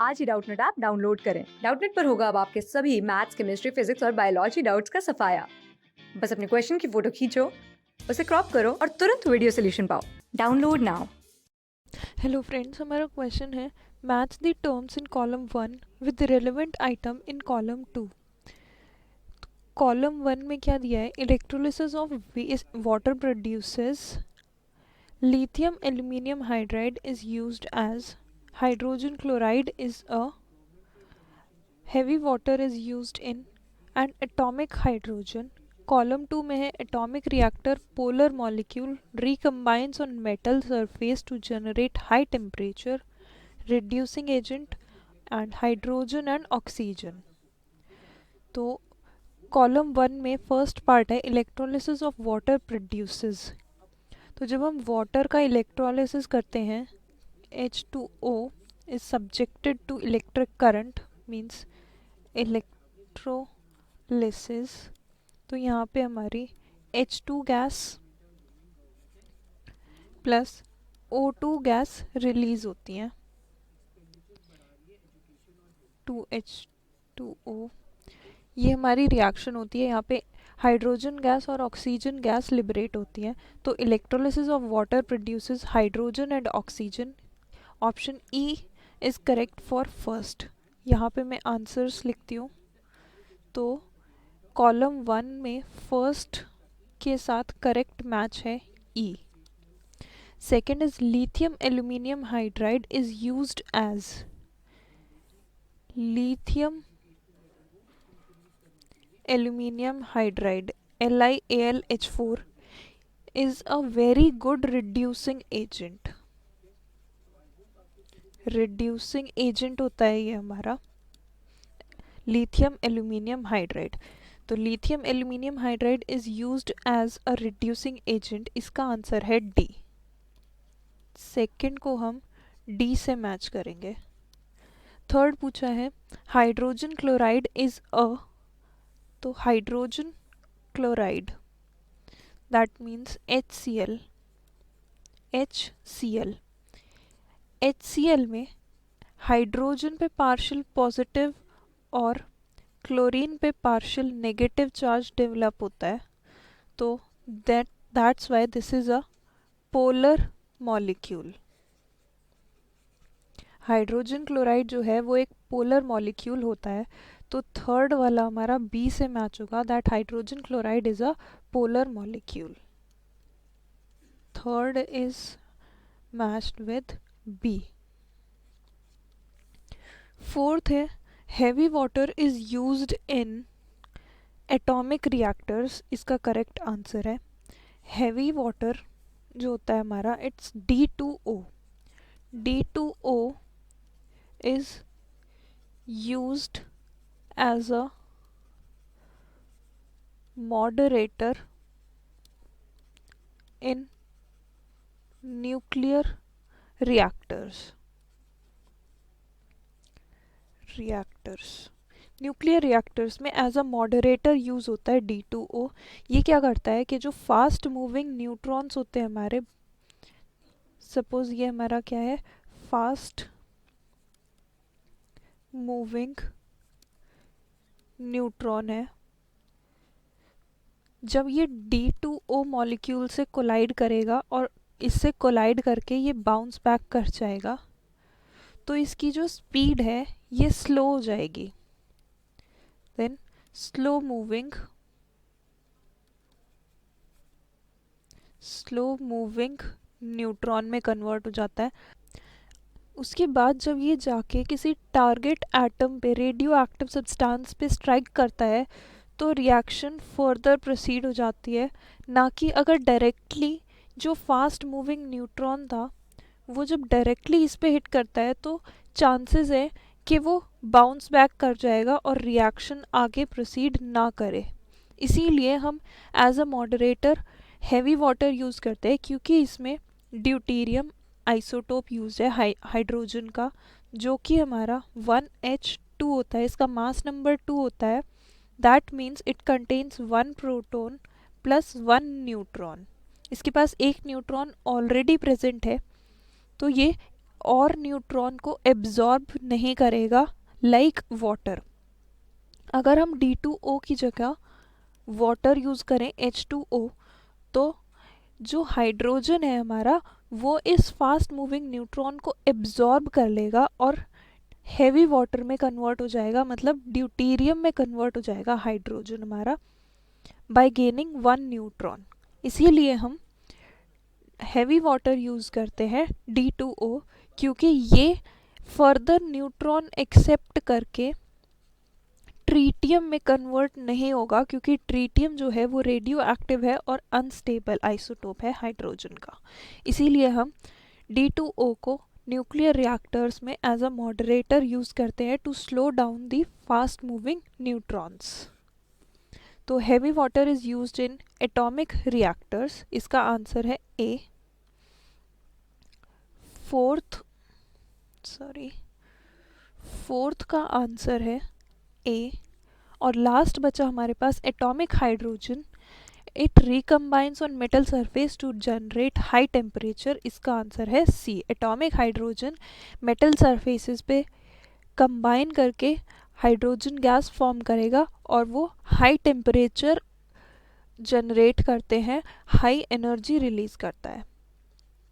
आज ही Doubtnut app download करें। Doubtnut पर होगा अब आपके सभी मैथ्स, केमिस्ट्री, फिजिक्स और बायोलॉजी डाउट्स का सफाया। बस अपने क्वेश्चन की फोटो खींचो, उसे क्रॉप करो और तुरंत वीडियो सोल्यूशन पाओ। Download now. हेलो फ्रेंड्स, हमारा क्वेश्चन है match the terms in column 1 with the relevant item in column 2। Column 1 में क्या दिया है? Electrolysis of water produces lithium aluminium hydride is used as hydrogen chloride is a heavy water is used in and atomic hydrogen. Column 2 में है atomic reactor polar molecule recombines on metal surface to generate high temperature reducing agent and hydrogen and oxygen. तो column 1 में first part है electrolysis of water produces. तो जब हम water का electrolysis करते हैं H2O is subjected to electric current means electrolysis. तो यहाँ पे हमारी H2 gas plus O2 gas release होती हैं 2H2O। ये हमारी रिएक्शन होती है, यहाँ पे हाइड्रोजन गैस और ऑक्सीजन गैस लिबरेट होती है। तो electrolysis of water produces hydrogen and oxygen. Option E is correct for first. यहाँ पे मैं आंसर्स लिखती हूँ। तो कॉलम 1 में फर्स्ट के साथ करेक्ट मैच है ई। Second is lithium aluminium hydride is used as lithium aluminium hydride LiAlH4 is a very good reducing agent होता है ये हमारा lithium aluminium hydride। तो lithium aluminium hydride is used as a reducing agent, इसका answer है D. Second को हम D से मैच करेंगे। थर्ड पूछा है हाइड्रोजन क्लोराइड इज अ, तो hydrogen chloride that means HCl। HCl में हाइड्रोजन पे पार्शियल पॉजिटिव और क्लोरीन पे पार्शियल नेगेटिव चार्ज डेवलप होता है। तो that's why this is a polar molecule. Hydrogen chloride जो है वो एक पोलर मॉलिक्यूल होता है। तो थर्ड वाला हमारा बी से मैच होगा, that hydrogen chloride is a polar molecule. Third is matched with B. Fourth है heavy water is used in atomic reactors, इसका करेक्ट आंसर है हेवी वाटर जो होता है हमारा it's D2O। D2O is used as a moderator in nuclear reactors। Nuclear reactors में as a moderator use होता है D2O। ये क्या करता है कि जो फास्ट मूविंग न्यूट्रॉन्स होते हैं हमारे, सपोज ये हमारा क्या है फास्ट मूविंग न्यूट्रॉन है, जब ये D2O मॉलिक्यूल से कोलाइड करेगा और इससे कोलाइड करके ये बाउंस बैक कर जाएगा, तो इसकी जो स्पीड है ये स्लो हो जाएगी। देन स्लो मूविंग न्यूट्रॉन में कन्वर्ट हो जाता है। उसके बाद जब ये जाके किसी टारगेट एटम पे रेडियो एक्टिव सब्सटेंस पे स्ट्राइक करता है तो रिएक्शन फर्दर प्रोसीड हो जाती है। ना कि अगर डायरेक्टली जो फास्ट मूविंग न्यूट्रॉन था वो जब डायरेक्टली इस पे हिट करता है तो चांसेस है कि वो बाउंस बैक कर जाएगा और रिएक्शन आगे प्रोसीड ना करे। इसीलिए हम as a moderator heavy water use करते हैं, क्योंकि इसमें ड्यूटेरियम आइसोटोप यूज है हाइड्रोजन का, जो कि हमारा 1H2 होता है, इसका मास नंबर 2 होता है। That means it contains 1 proton plus 1 neutron. इसके पास एक न्यूट्रॉन ऑलरेडी प्रेजेंट है, तो ये और न्यूट्रॉन को एब्जॉर्ब नहीं करेगा लाइक वाटर। अगर हम D2O की जगह वाटर यूज़ करें H2O, तो जो हाइड्रोजन है हमारा वो इस फास्ट मूविंग न्यूट्रॉन को एब्जॉर्ब कर लेगा और हैवी वाटर में कन्वर्ट हो जाएगा, मतलब ड्यूटेरियम में कन्वर्ट हो जाएगा हाइड्रोजन हमारा बाय गेनिंग 1 न्यूट्रॉन। इसीलिए हम हैवी वाटर यूज़ करते हैं D2O, क्योंकि ये फर्दर न्यूट्रॉन एक्सेप्ट करके ट्रीटियम में कन्वर्ट नहीं होगा, क्योंकि ट्रीटियम जो है वो रेडियो एक्टिव है और अनस्टेबल आइसोटोप है हाइड्रोजन का। इसीलिए हम D2O को न्यूक्लियर रिएक्टर्स में एज अ मॉडरेटर यूज़ करते हैं to slow down the fast moving neutrons. तो heavy water is used in atomic reactors, इसका आंसर है ए। फोर्थ का आंसर है ए। और लास्ट बचा हमारे पास atomic hydrogen, it recombines on metal surface to generate high temperature, इसका आंसर है C. Atomic hydrogen metal surfaces पे कंबाइन करके हाइड्रोजन गैस फॉर्म करेगा और वो हाई टेम्परेचर जनरेट करते हैं, हाई एनर्जी रिलीज करता है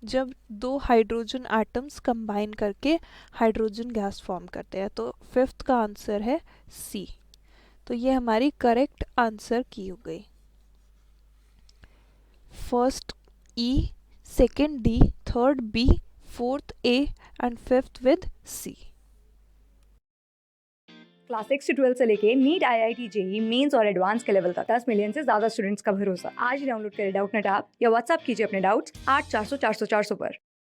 जब दो हाइड्रोजन एटम्स कंबाइन करके हाइड्रोजन गैस फॉर्म करते हैं। तो फिफ्थ का आंसर है सी। तो ये हमारी करेक्ट आंसर की हो गई। First E, second D, third B, fourth A and fifth with C. Class 6 से 12 से लेके नीट, IIT, JEE मेंस और एडवांस के लेवल तक 10 मिलियन से ज्यादा स्टूडेंट्स का भरोसा। आज ही डाउनलोड करें डाउटनेट ऐप या व्हाट्सएप कीजिए अपने डाउट्स 8400 400 400 पर।